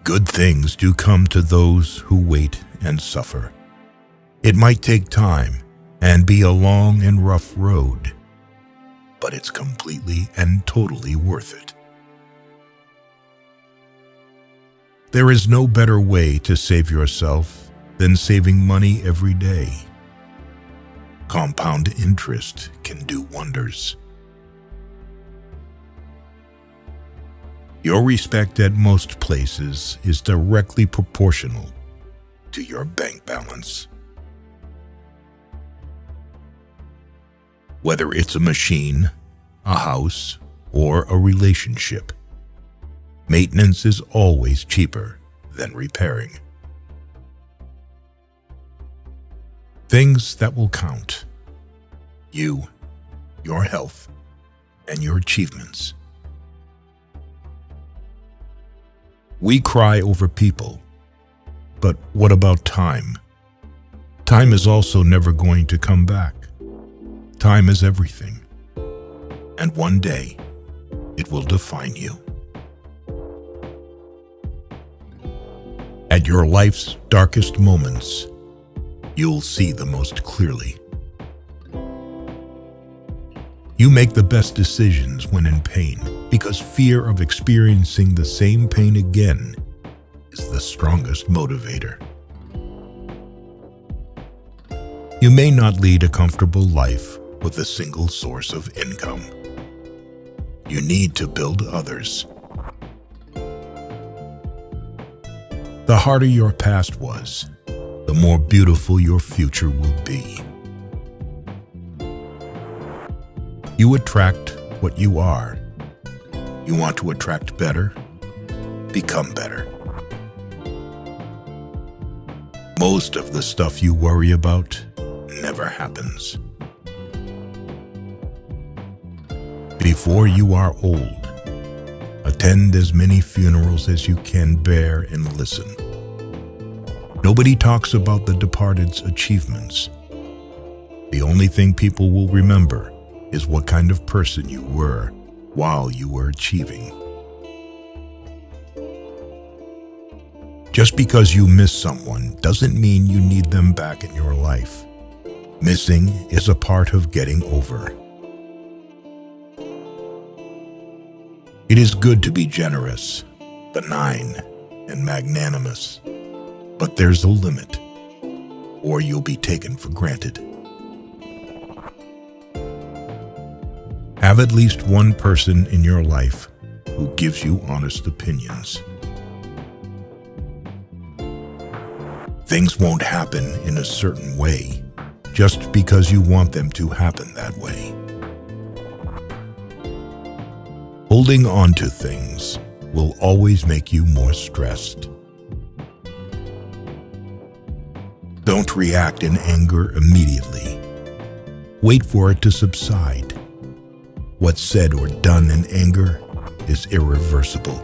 Good things do come to those who wait and suffer. It might take time and be a long and rough road, but it's completely and totally worth it. There is no better way to save yourself than saving money every day. Compound interest can do wonders. Your respect at most places is directly proportional to your bank balance. Whether it's a machine, a house, or a relationship, maintenance is always cheaper than repairing. Things that will count: you, your health, and your achievements. We cry over people, but what about time? Time is also never going to come back. Time is everything, and one day it will define you. At your life's darkest moments, you'll see the most clearly. You make the best decisions when in pain, because fear of experiencing the same pain again is the strongest motivator. You may not lead a comfortable life with a single source of income. You need to build others. The harder your past was, the more beautiful your future will be. You attract what you are. You want to attract better? Become better. Most of the stuff you worry about never happens. Before you are old, attend as many funerals as you can bear and listen. Nobody talks about the departed's achievements. The only thing people will remember is what kind of person you were while you were achieving. Just because you miss someone doesn't mean you need them back in your life. Missing is a part of getting over. It is good to be generous, benign, and magnanimous, but there's a limit, or you'll be taken for granted. Have at least one person in your life who gives you honest opinions. Things won't happen in a certain way just because you want them to happen that way. Holding on to things will always make you more stressed. Don't react in anger immediately. Wait for it to subside. What's said or done in anger is irreversible.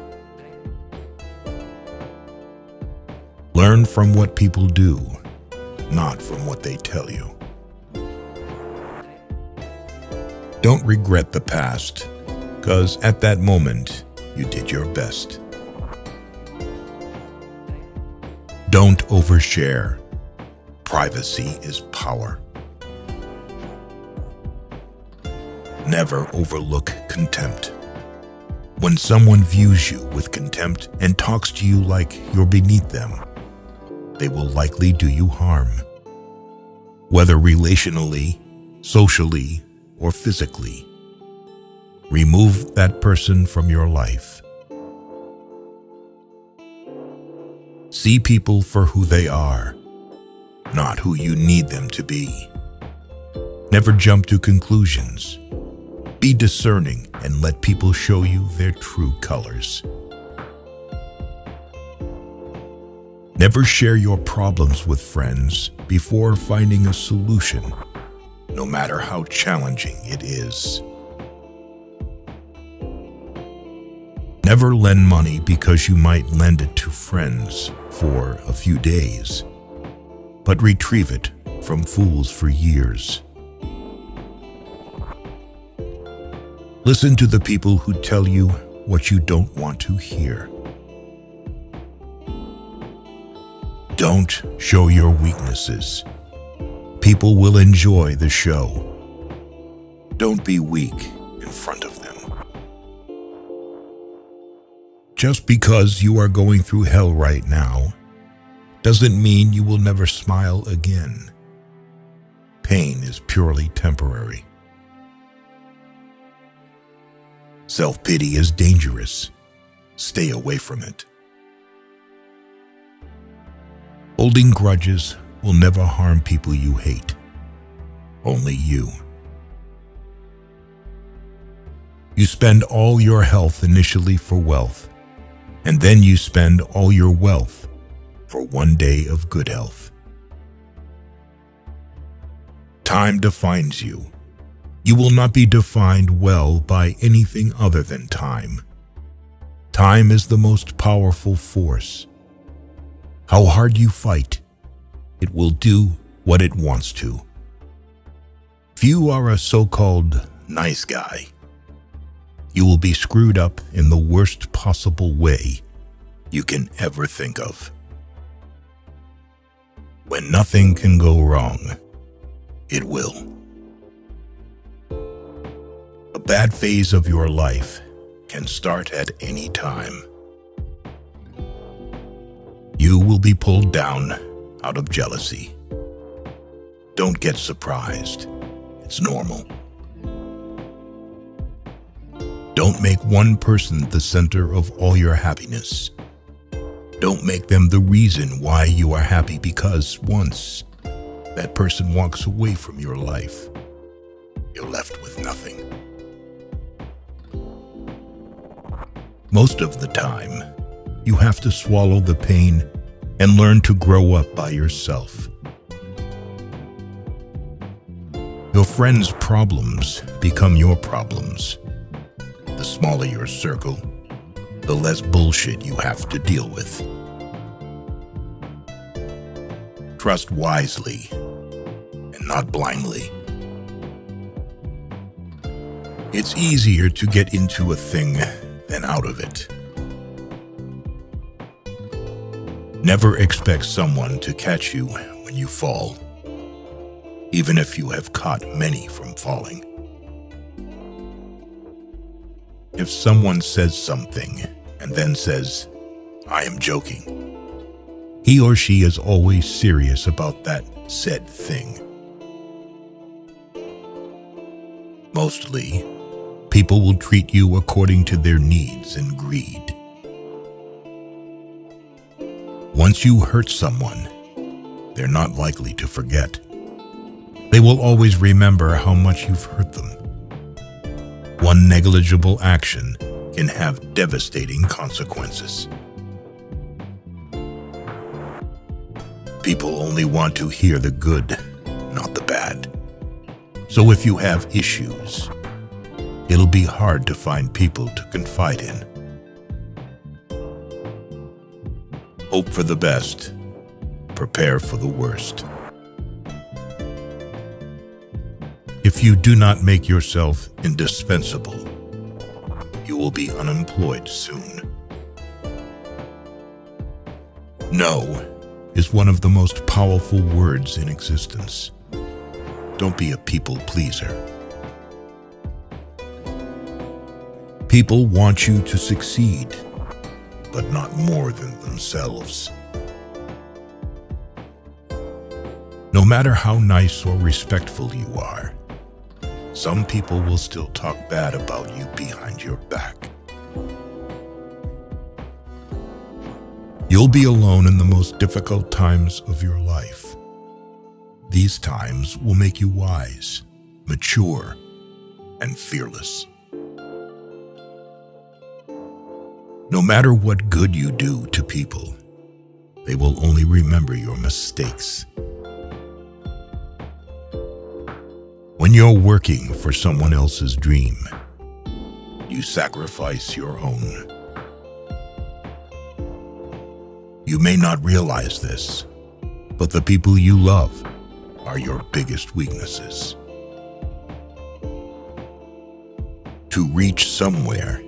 Learn from what people do, not from what they tell you. Don't regret the past, because at that moment, you did your best. Don't overshare. Privacy is power. Never overlook contempt. When someone views you with contempt and talks to you like you're beneath them, they will likely do you harm. Whether relationally, socially, or physically, remove that person from your life. See people for who they are, not who you need them to be. Never jump to conclusions. Be discerning and let people show you their true colors. Never share your problems with friends before finding a solution, no matter how challenging it is. Never lend money because you might lend it to friends for a few days, but retrieve it from fools for years. Listen to the people who tell you what you don't want to hear. Don't show your weaknesses. People will enjoy the show. Don't be weak in front of them. Just because you are going through hell right now doesn't mean you will never smile again. Pain is purely temporary. Self-pity is dangerous. Stay away from it. Holding grudges will never harm people you hate. Only you. You spend all your health initially for wealth, and then you spend all your wealth for one day of good health. Time defines you. You will not be defined well by anything other than time. Time is the most powerful force. How hard you fight, it will do what it wants to. If you are a so-called nice guy, you will be screwed up in the worst possible way you can ever think of. When nothing can go wrong, it will. A bad phase of your life can start at any time. You will be pulled down out of jealousy. Don't get surprised. It's normal. Don't make one person the center of all your happiness. Don't make them the reason why you are happy, because once that person walks away from your life, you're left with nothing. Most of the time, you have to swallow the pain and learn to grow up by yourself. Your friends' problems become your problems. The smaller your circle, the less bullshit you have to deal with. Trust wisely and not blindly. It's easier to get into a thing than out of it. Never expect someone to catch you when you fall, even if you have caught many from falling. If someone says something and then says, "I am joking," he or she is always serious about that said thing. Mostly, people will treat you according to their needs and greed. Once you hurt someone, they're not likely to forget. They will always remember how much you've hurt them. One negligible action can have devastating consequences. People only want to hear the good, not the bad. So if you have issues, it'll be hard to find people to confide in. Hope for the best. Prepare for the worst. If you do not make yourself indispensable, you will be unemployed soon. No is one of the most powerful words in existence. Don't be a people pleaser. People want you to succeed, but not more than themselves. No matter how nice or respectful you are, some people will still talk bad about you behind your back. You'll be alone in the most difficult times of your life. These times will make you wise, mature, and fearless. No matter what good you do to people, they will only remember your mistakes. When you're working for someone else's dream, you sacrifice your own. You may not realize this, but the people you love are your biggest weaknesses. To reach somewhere,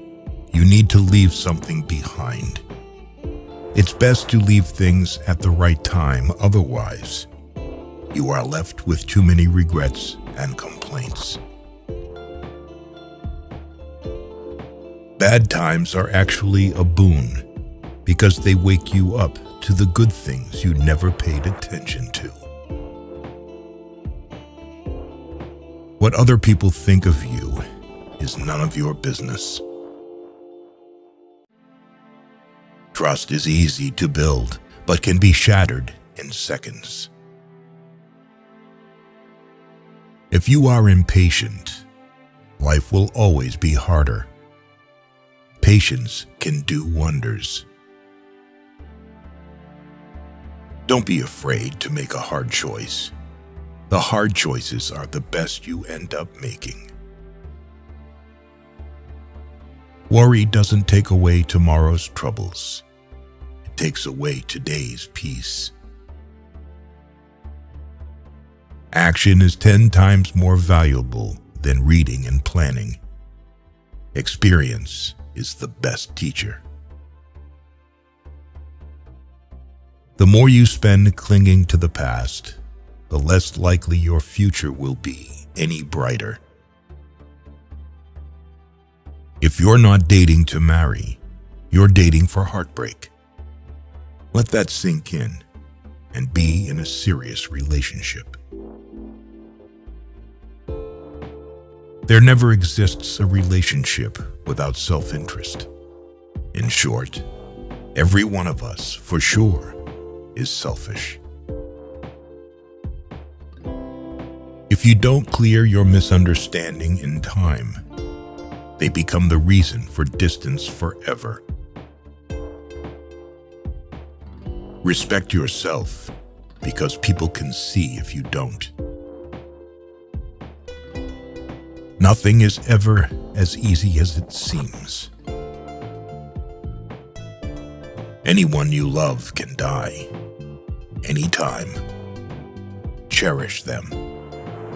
you need to leave something behind. It's best to leave things at the right time, otherwise, you are left with too many regrets and complaints. Bad times are actually a boon because they wake you up to the good things you never paid attention to. What other people think of you is none of your business. Trust is easy to build, but can be shattered in seconds. If you are impatient, life will always be harder. Patience can do wonders. Don't be afraid to make a hard choice. The hard choices are the best you end up making. Worry doesn't take away tomorrow's troubles. It takes away today's peace. Action is 10 times more valuable than reading and planning. Experience is the best teacher. The more you spend clinging to the past, the less likely your future will be any brighter. If you're not dating to marry, you're dating for heartbreak. Let that sink in and be in a serious relationship. There never exists a relationship without self-interest. In short, every one of us, for sure, is selfish. If you don't clear your misunderstanding in time, they become the reason for distance forever. Respect yourself, because people can see if you don't. Nothing is ever as easy as it seems. Anyone you love can die anytime. Cherish them.